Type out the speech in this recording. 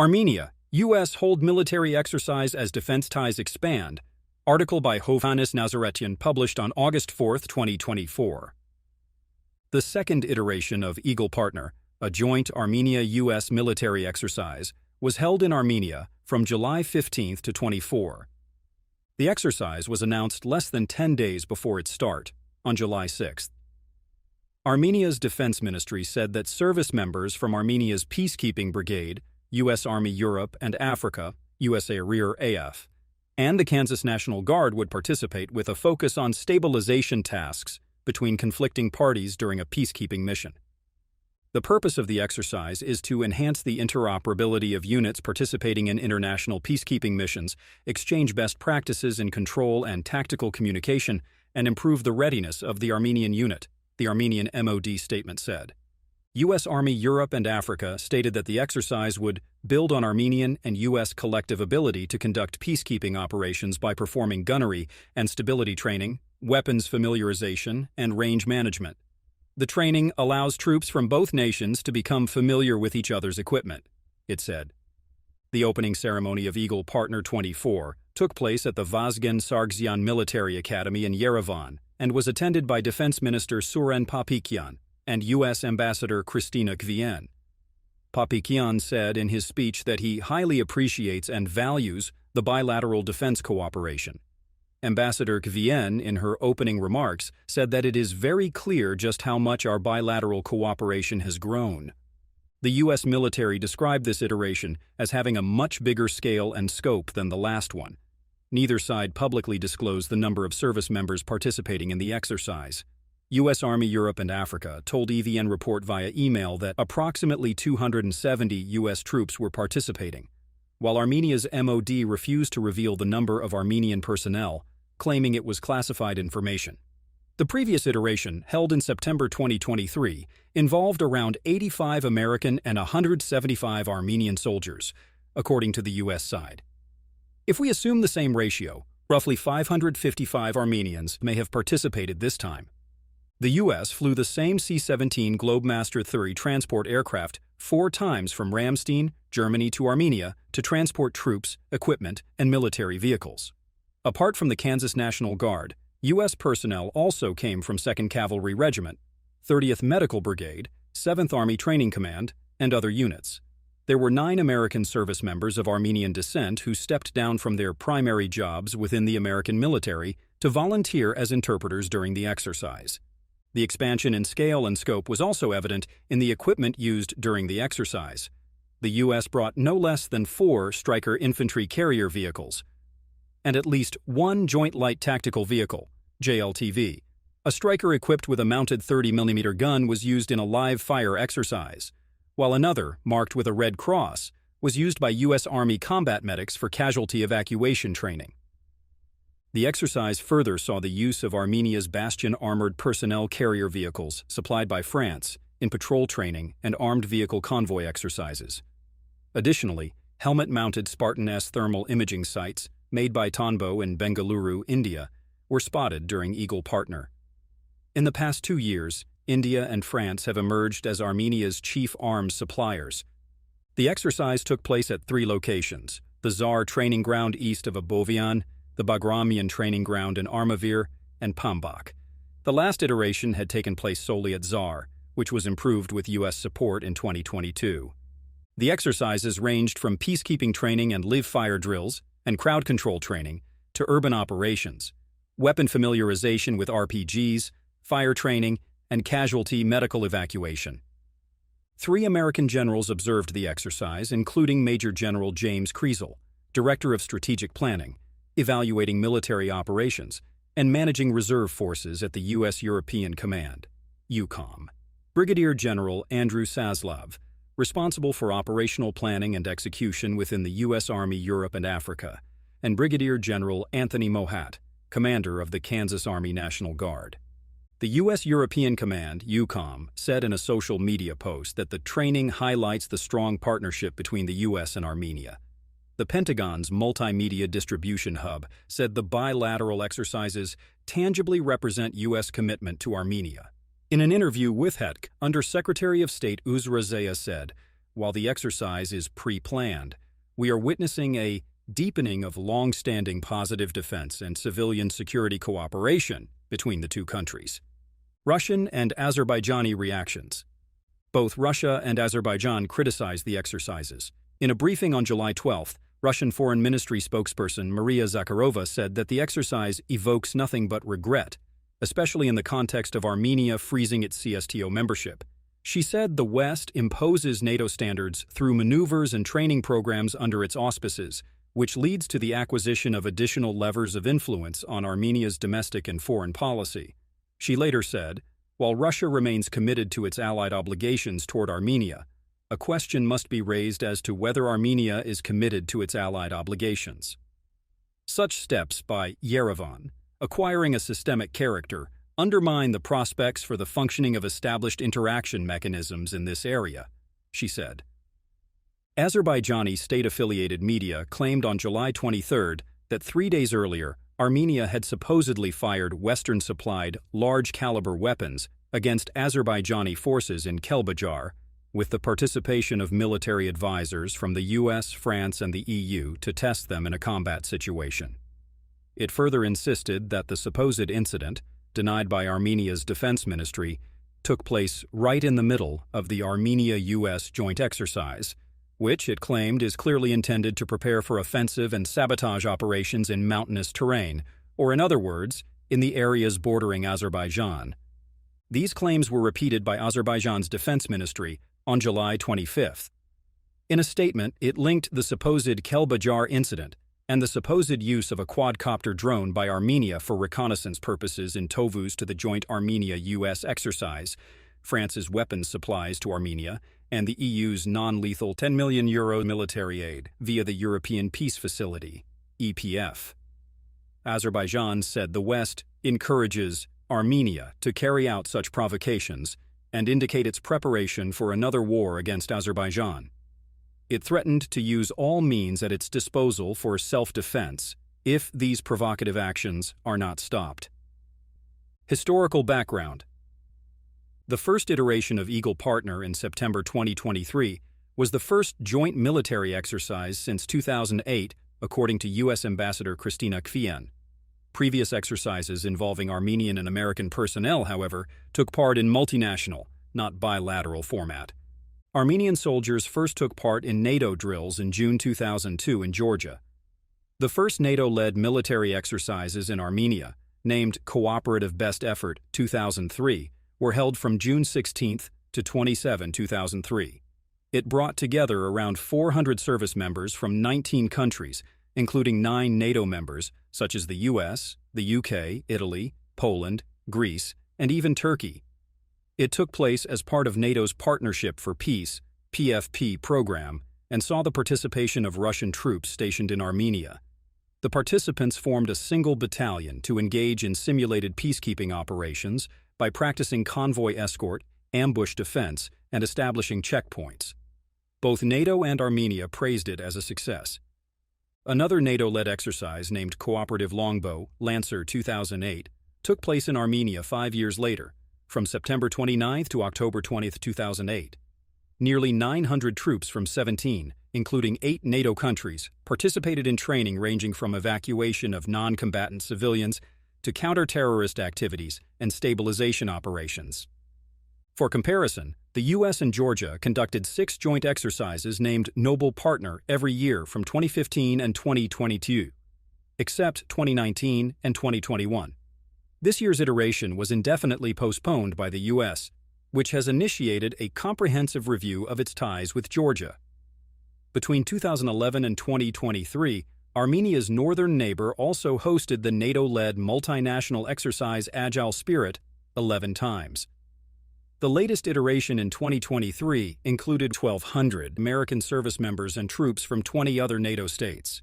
Armenia, U.S. hold military exercise as defense ties expand. Article by Hovhannes Nazaretyan published on August 4, 2024. The second iteration of Eagle Partner, a joint Armenia-U.S. military exercise, was held in Armenia from July 15 to 24. The exercise was announced less than 10 days before its start, on July 6. Armenia's defense ministry said that service members from Armenia's Peacekeeping Brigade, U.S. Army Europe and Africa, USA Rear AF, and the Kansas National Guard would participate with a focus on stabilization tasks between conflicting parties during a peacekeeping mission. The purpose of the exercise is to enhance the interoperability of units participating in international peacekeeping missions, exchange best practices in control and tactical communication, and improve the readiness of the Armenian unit, the Armenian MOD statement said. U.S. Army Europe and Africa stated that the exercise would build on Armenian and U.S. collective ability to conduct peacekeeping operations by performing gunnery and stability training, weapons familiarization, and range management. The training allows troops from both nations to become familiar with each other's equipment, it said. The opening ceremony of Eagle Partner 24 took place at the Vazgen Sargsyan Military Academy in Yerevan and was attended by Defense Minister Suren Papikyan and U.S. Ambassador Kristina Kvien. Papikyan said in his speech that he highly appreciates and values the bilateral defense cooperation. Ambassador Kvien, in her opening remarks, said that it is very clear just how much our bilateral cooperation has grown. The U.S. military described this iteration as having a much bigger scale and scope than the last one. Neither side publicly disclosed the number of service members participating in the exercise. U.S. Army Europe and Africa told EVN Report via email that approximately 270 U.S. troops were participating, while Armenia's MOD refused to reveal the number of Armenian personnel, claiming it was classified information. The previous iteration, held in September 2023, involved around 85 American and 175 Armenian soldiers, according to the U.S. side. If we assume the same ratio, roughly 555 Armenians may have participated this time. The U.S. flew the same C-17 Globemaster III transport aircraft 4 times from Ramstein, Germany to Armenia to transport troops, equipment, and military vehicles. Apart from the Kansas National Guard, U.S. personnel also came from 2nd Cavalry Regiment, 30th Medical Brigade, 7th Army Training Command, and other units. There were 9 American service members of Armenian descent who stepped down from their primary jobs within the American military to volunteer as interpreters during the exercise. The expansion in scale and scope was also evident in the equipment used during the exercise. The U.S. brought no less than 4 Stryker infantry carrier vehicles and at least 1 Joint Light Tactical Vehicle, JLTV. A Stryker equipped with a mounted 30mm gun was used in a live fire exercise, while another, marked with a red cross, was used by U.S. Army combat medics for casualty evacuation training. The exercise further saw the use of Armenia's Bastion armored personnel carrier vehicles supplied by France in patrol training and armed vehicle convoy exercises. Additionally, helmet-mounted Spartan S thermal imaging sights made by Tonbo in Bengaluru, India, were spotted during Eagle Partner. In the past 2 years, India and France have emerged as Armenia's chief arms suppliers. The exercise took place at 3 locations: the Zar training ground east of Abovian, the Bagramian training ground in Armavir, and Pambak. The last iteration had taken place solely at Zar, which was improved with U.S. support in 2022. The exercises ranged from peacekeeping training and live-fire drills and crowd control training to urban operations, weapon familiarization with RPGs, fire training, and casualty medical evacuation. 3 American generals observed the exercise, including Major General James Kriesel, Director of Strategic Planning, evaluating military operations, and managing reserve forces at the U.S. European Command, EUCOM. Brigadier General Andrew Saslav, responsible for operational planning and execution within the U.S. Army Europe and Africa, and Brigadier General Anthony Mohat, commander of the Kansas Army National Guard. The U.S. European Command, EUCOM, said in a social media post that the training highlights the strong partnership between the U.S. and Armenia. The Pentagon's Multimedia Distribution Hub said the bilateral exercises tangibly represent U.S. commitment to Armenia. In an interview with HETC, Under-Secretary of State Uzra Zaya said, while the exercise is pre-planned, we are witnessing a deepening of long-standing positive defense and civilian security cooperation between the two countries. Russian and Azerbaijani reactions. Both Russia and Azerbaijan criticized the exercises. In a briefing on July 12, Russian Foreign Ministry spokesperson Maria Zakharova said that the exercise evokes nothing but regret, especially in the context of Armenia freezing its CSTO membership. She said the West imposes NATO standards through maneuvers and training programs under its auspices, which leads to the acquisition of additional levers of influence on Armenia's domestic and foreign policy. She later said, while Russia remains committed to its allied obligations toward Armenia, a question must be raised as to whether Armenia is committed to its allied obligations. Such steps by Yerevan, acquiring a systemic character, undermine the prospects for the functioning of established interaction mechanisms in this area, she said. Azerbaijani state-affiliated media claimed on July 23 that 3 days earlier, Armenia had supposedly fired Western-supplied large-caliber weapons against Azerbaijani forces in Kelbajar, with the participation of military advisors from the US, France, and the EU to test them in a combat situation. It further insisted that the supposed incident, denied by Armenia's defense ministry, took place right in the middle of the Armenia-US joint exercise, which, it claimed, is clearly intended to prepare for offensive and sabotage operations in mountainous terrain, or in other words, in the areas bordering Azerbaijan. These claims were repeated by Azerbaijan's defense ministry on July 25. In a statement, it linked the supposed Kelbajar incident and the supposed use of a quadcopter drone by Armenia for reconnaissance purposes in Tovuz to the joint Armenia-US exercise, France's weapons supplies to Armenia, and the EU's non-lethal €10 million military aid via the European Peace Facility, EPF. Azerbaijan said the West encourages Armenia to carry out such provocations and indicate its preparation for another war against Azerbaijan. It threatened to use all means at its disposal for self-defense if these provocative actions are not stopped. Historical background. The first iteration of Eagle Partner in September 2023 was the first joint military exercise since 2008, according to U.S. Ambassador Christina Kvian. Previous exercises involving Armenian and American personnel, however, took part in multinational, not bilateral format. Armenian soldiers first took part in NATO drills in June 2002 in Georgia. The first NATO-led military exercises in Armenia, named Cooperative Best Effort 2003, were held from June 16 to 27, 2003. It brought together around 400 service members from 19 countries, including 9 NATO members, such as the US, the UK, Italy, Poland, Greece, and even Turkey. It took place as part of NATO's Partnership for Peace, PFP program, and saw the participation of Russian troops stationed in Armenia. The participants formed a single battalion to engage in simulated peacekeeping operations by practicing convoy escort, ambush defense, and establishing checkpoints. Both NATO and Armenia praised it as a success. Another NATO-led exercise named Cooperative Longbow, Lancer 2008, took place in Armenia 5 years later, from September 29 to October 20, 2008. Nearly 900 troops from 17, including 8 NATO countries, participated in training ranging from evacuation of non-combatant civilians to counter-terrorist activities and stabilization operations. For comparison, the U.S. and Georgia conducted 6 joint exercises named Noble Partner every year from 2015 and 2022, except 2019 and 2021. This year's iteration was indefinitely postponed by the U.S., which has initiated a comprehensive review of its ties with Georgia. Between 2011 and 2023, Armenia's northern neighbor also hosted the NATO-led multinational exercise Agile Spirit 11 times. The latest iteration in 2023 included 1,200 American service members and troops from 20 other NATO states.